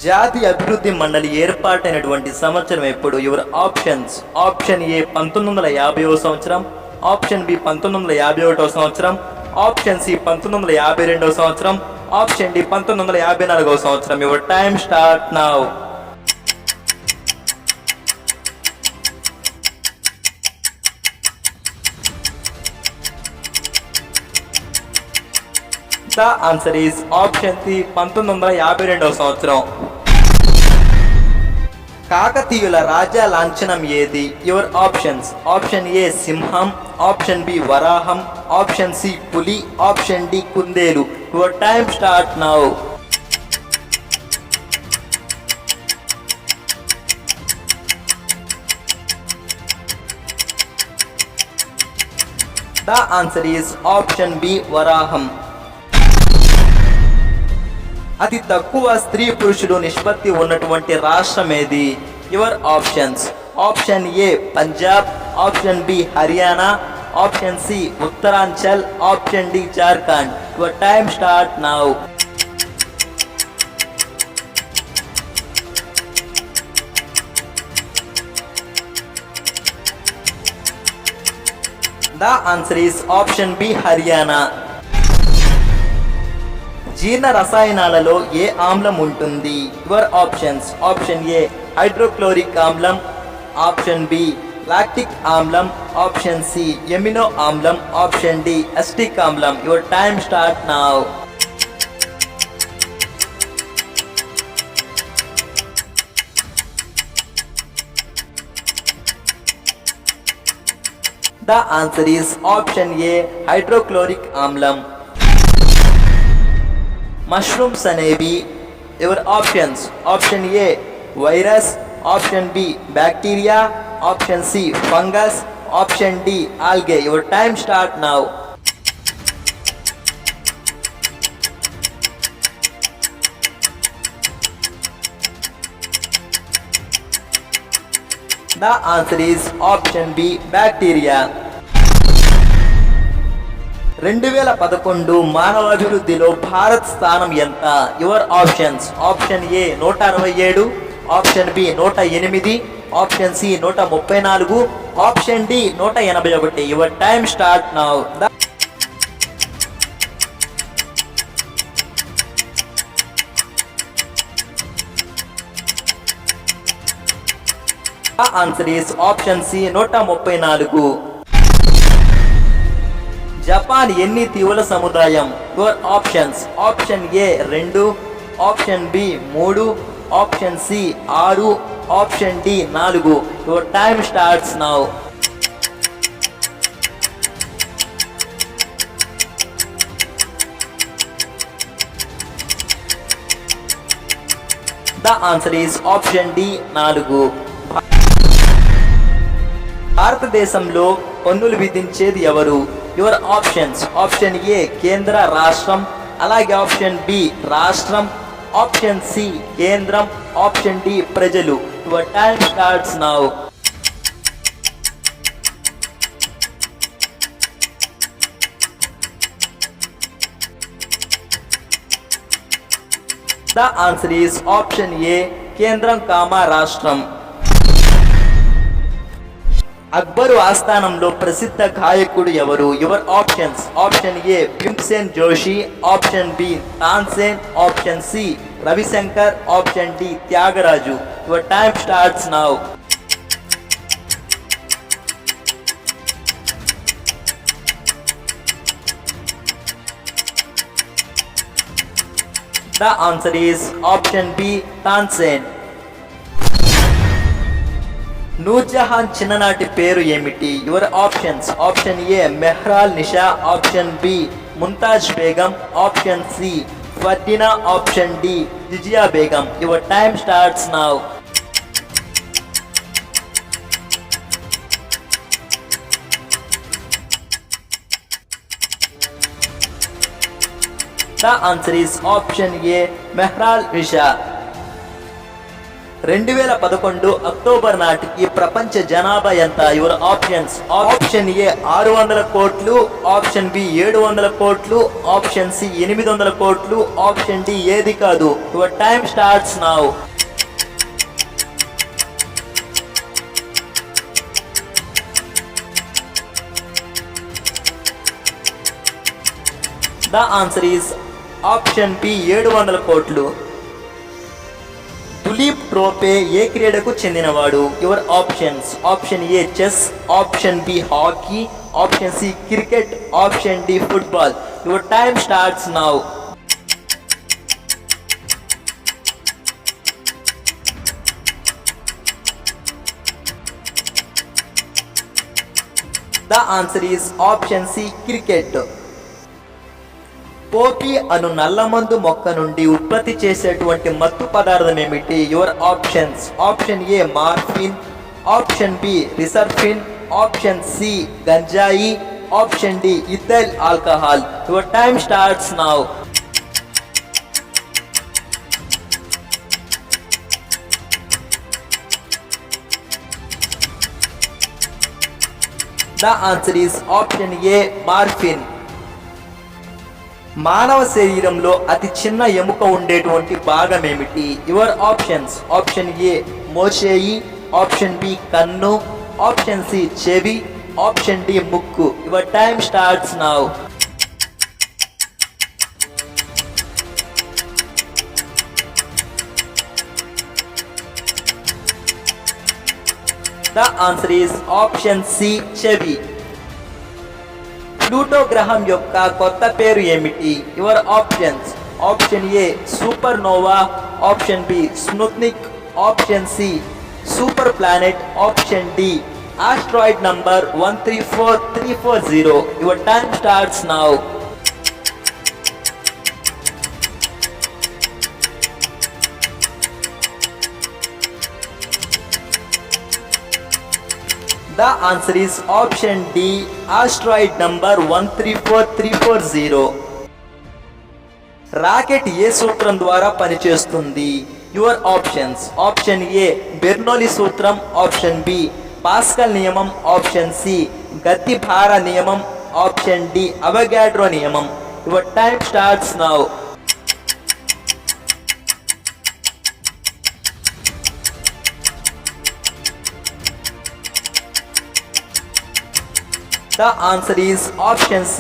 జాతీయ అభివృద్ధి మండలి ఏర్పాటైనటువంటి సంవత్సరం ఎప్పుడు? యువర్ ఆప్షన్స్: ఆప్షన్ ఏ 1950వ సంవత్సరం, ఆప్షన్ బి 1951వ సంవత్సరం, ఆప్షన్ సి 1952వ సంవత్సరం, ఆప్షన్ డి 1954వ సంవత్సరం. Your time start now. The answer is option C 1952వ సంవత్సరం. కాకతీయుల రాజ్య లాంఛనం ఏది? యువర్ ఆప్షన్స్: ఆప్షన్ ఏ సింహం, ఆప్షన్ బి వరాహం, ఆప్షన్ సి పులి, ఆప్షన్ డి కుందేలు. Your time start now. The answer is option B వరాహం. అతి తక్కువ స్త్రీ పురుషులు నిష్పత్తి ఉన్నటువంటి రాష్ట్రం ఏది? Your options: option A Punjab, option B Haryana, option C Uttaranchal, option D Jharkhand. Your time start now. The answer is option B Haryana. జీర్ణ రసాయనాలలో ఏ ఆమ్లం ఉంటుంది? Your options: option A hydrochloric ఆమ్లం, ఆప్షన్ బి లాక్టిక్ ఆమ్లం, ఆప్షన్ సి ఎమినో ఆమ్లం, ఆప్షన్ డి అసిటిక్ ఆమ్లం. Your time start now. The answer is option A hydrochloric ఆమ్లం. మష్రూమ్స్ అనేవి your options: option A virus, option B bacteria, option C fungus, option D algae. Your time start now. The answer is option B bacteria. 2011 మానవాభివృద్ధిలో భారత్ స్థానం ఎంత? Your options: option A 167, option B 108, option C 134, option D 181. Your time start now. The answer is option C 134. Japan ఎన్ని దీవుల సముదాయం? Your options: option A 2, option B 3, option C 6, option D 4. Your time starts now. The answer is option D 4. భారతదేశంలో పన్నులు విధించేది ఎవరు? Your options: option ఏ కేంద్ర రాష్ట్రం, అలాగే option B రాష్ట్రం, ఆప్షన్ సి కేంద్రం, ఆప్షన్ డి ప్రజలు. Your time starts now. The answer is option A కేంద్రం రాష్ట్రం. అక్బరు ఆస్థానంలో ప్రసిద్ధ గాయకుడు ఎవరు? Your options: option A Bhimsen Joshi, option B Tansen, option C Ravishankar, option D Tyagaraja. Your time starts now. The answer is option B Tansen. Noorjahan చిన్ననాటి పేరు ఏమిటి? Your options: option A Mehrun Nisa, option B Mumtaz Begum, option C ఫర్డినా, option D Jijiya Begum. Your time starts now. The answer is option A Mehrun Nisa. 2011 October నాటికి ప్రపంచ జనాభా ఎంత? Your options: option ఏ 600 కోట్లు, option B 700 కోట్లు, option C 800 కోట్లు, ఆప్షన్ డి ఏది కాదు. Your time starts now. The answer is option B 700 కోట్లు. దులీప్ ట్రోఫే ఏ క్రీడకు చెందినవాడు? Your options. Option A chess, option B hockey, option C cricket, option D football. Your time starts now. The answer is option C cricket. Poppy అను నల్లమందు మొక్క నుండి ఉత్పత్తి చేసేటువంటి మత్తు పదార్థం ఏమిటి? Your options. Option A morphine, option B reserpine, option C గంజాయి, option D ethyl alcohol. Your time starts now. The answer is option A morphine. మానవ శరీరంలో అతి చిన్న ఎముక ఉండేటువంటి భాగం ఏమిటి? Your options. ఆప్షన్ ఏ మోచేయి, ఆప్షన్ బి కన్ను, ఆప్షన్ సి చెవి, ఆప్షన్ డి ముక్కు. Your time starts now. The answer is option C చెవి. ప్లూటో గ్రహం యొక్క కొత్త పేరు ఏమిటి? Your options. Option A supernova, option B sputnik, option C super planet, option D asteroid number 134340. Your time starts now. The answer is option D asteroid number 134340. Rocket ఏ సూత్రం ద్వారా పనిచేస్తుంది? Your options. Option A Bernoulli సూత్రం, option B pascal నియమం, option C గతి భార నియమం, option D Avogadro నియమం. Your time starts now. The answer is option C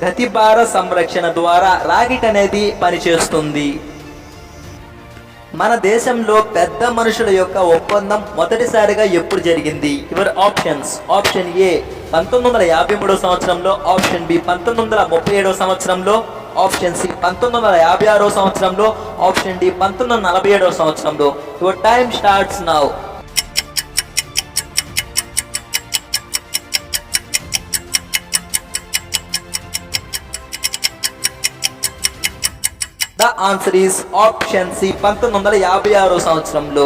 గతిభార సంరక్షణ ద్వారా రాకెట్ అనేది పనిచేస్తుంది. మన దేశంలో పెద్ద మనుషుల యొక్క ఒప్పందం మొదటిసారిగా ఎప్పుడు జరిగింది? Your options. ఆప్షన్ ఏ 1953 సంవత్సరంలో, ఆప్షన్ బి 1937 సంవత్సరంలో, ఆప్షన్ సి 1956 సంవత్సరంలో, ఆప్షన్ డి 1947 సంవత్సరంలో. Your time starts now. The answer is option C 1956 సంవత్సరంలో.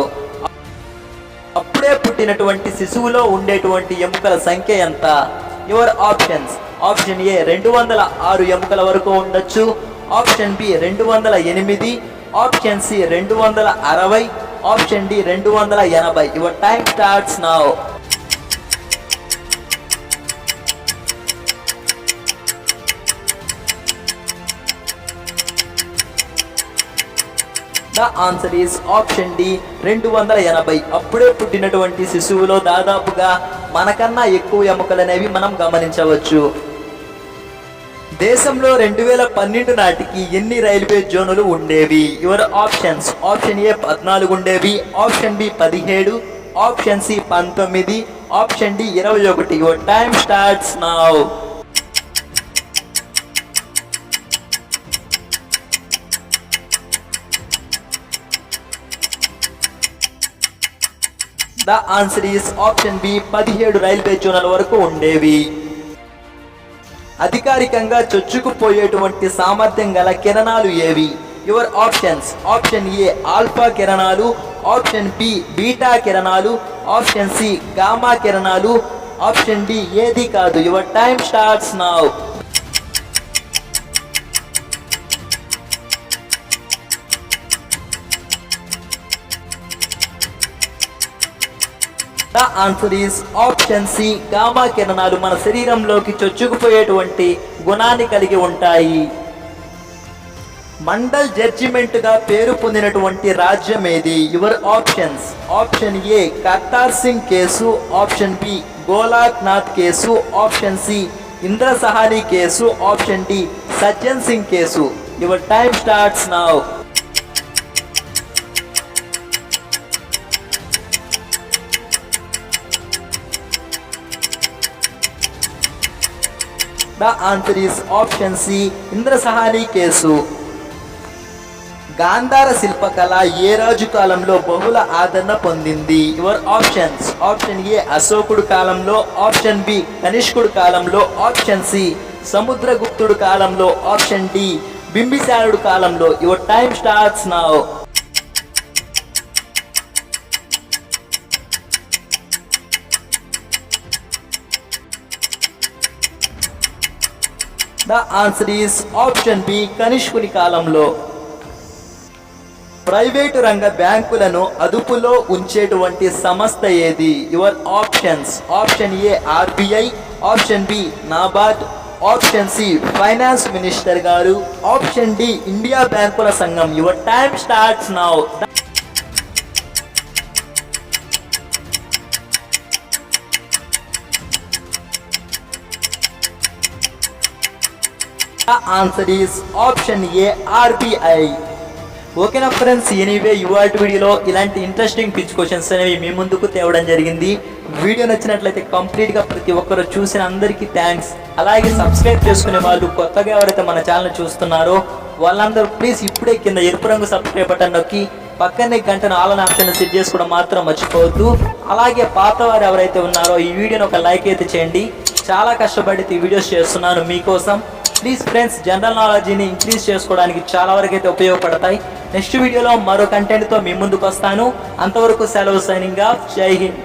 అప్పుడే పుట్టినటువంటి శిశువులో ఉండేటువంటి ఎముకల సంఖ్య ఎంత? Your options. ఆప్షన్ ఏ 206 ఎముకల వరకు ఉండొచ్చు, option B 208, option C 260, option D 280. Your time starts now. The answer is option D 280. అప్పుడే పుట్టినటువంటి శిశువులో దాదాపుగా మనకన్నా ఎక్కువ ఎముకలు అనేవి మనం గమనించవచ్చు. దేశంలో 2012 నాటికి ఎన్ని రైల్వే జోన్లు ఉండేవి? Your options. ఆప్షన్ ఏ 14 ఉండేవి, option B 17, option C 19, option D 21. Your time starts now. The answer is option B 17 railway జోన్ల వరకు ఉండేవి. అధికారికంగా చొచ్చుకుపోయేటువంటి సామర్థ్యం గల కిరణాలు ఏవి? Your options. Option A alpha కిరణాలు, ఆప్షన్ బి బీటా కిరణాలు, ఆప్షన్ సి గామా కిరణాలు, ఆప్షన్ డి ఏది కాదు. Your time starts now. The answer is option C gamma కిరణాలు మన శరీరంలోకి చొచ్చుకుపోయేటువంటి గుణాన్ని కలిగి ఉంటాయి. మండల్ జడ్జిమెంట్ గా పేరు పొందినటువంటి రాజ్యం ఏది? Your options. Option A Kartar Singh case, option B Golak Nath case, option C Indra Sawhney case, option D Sajjan Singh case. Your time starts now. The answer is option C, Indra Sawhney case. Gandhara శిల్పకళ ఏ రాజు కాలంలో బహుళ ఆదరణ పొందింది? Your options. ఆప్షన్ ఏ అశోకుడు కాలంలో, ఆప్షన్ బి కనిష్కుడు కాలంలో, ఆప్షన్ సి సముద్రగుప్తుడు కాలంలో, ఆప్షన్ డి బింబిసారుడు కాలంలో. Your time starts now. The answer is option B, కనిష్కుని కాలంలో. ప్రైవేటు రంగ బ్యాంకులను అదుపులో ఉంచేటువంటి సంస్థ ఏది? Your options. Option A RBI, option B NABARD, option C finance minister గారు, ఆప్షన్ డి ఇండియా బ్యాంకుల సంఘం. Your time starts now. Answer is option A RBI. ఓకేనా ఫ్రెండ్స్, ఎనీవే ఇవాళ వీడియోలో ఇలాంటి ఇంట్రెస్టింగ్ పిచ్ క్వశ్చన్స్ అనేవి మీ ముందుకు తేవడం జరిగింది. వీడియో నచ్చినట్లయితే కంప్లీట్గా ప్రతి ఒక్కరు చూసిన అందరికీ థ్యాంక్స్. అలాగే సబ్స్క్రైబ్ చేసుకునే వాళ్ళు కొత్తగా ఎవరైతే మన ఛానల్ చూస్తున్నారో వాళ్ళందరూ ప్లీజ్ ఇప్పుడే కింద ఎరుపు రంగు సబ్స్క్రైబ్ బటన్ నొక్కి పక్కనే గంటను ఆల్ అనే ఆప్షన్ సెట్ చేసుకోవడం మాత్రం మర్చిపోవద్దు. అలాగే పాత వారు ఎవరైతే ఉన్నారో ఈ వీడియోని ఒక లైక్ అయితే చేయండి. చాలా కష్టపడి ఈ వీడియోస్ చేస్తున్నాను మీకోసం. ప్లీజ్ ఫ్రెండ్స్, జనరల్ నాలెడ్జ్ని ఇంక్రీజ్ చేసుకోవడానికి చాలా వరకు అయితే ఉపయోగపడతాయి. నెక్స్ట్ వీడియోలో మరో కంటెంట్తో మీ ముందుకు వస్తాను. అంతవరకు సెలవు. Signing off. జై హింద్.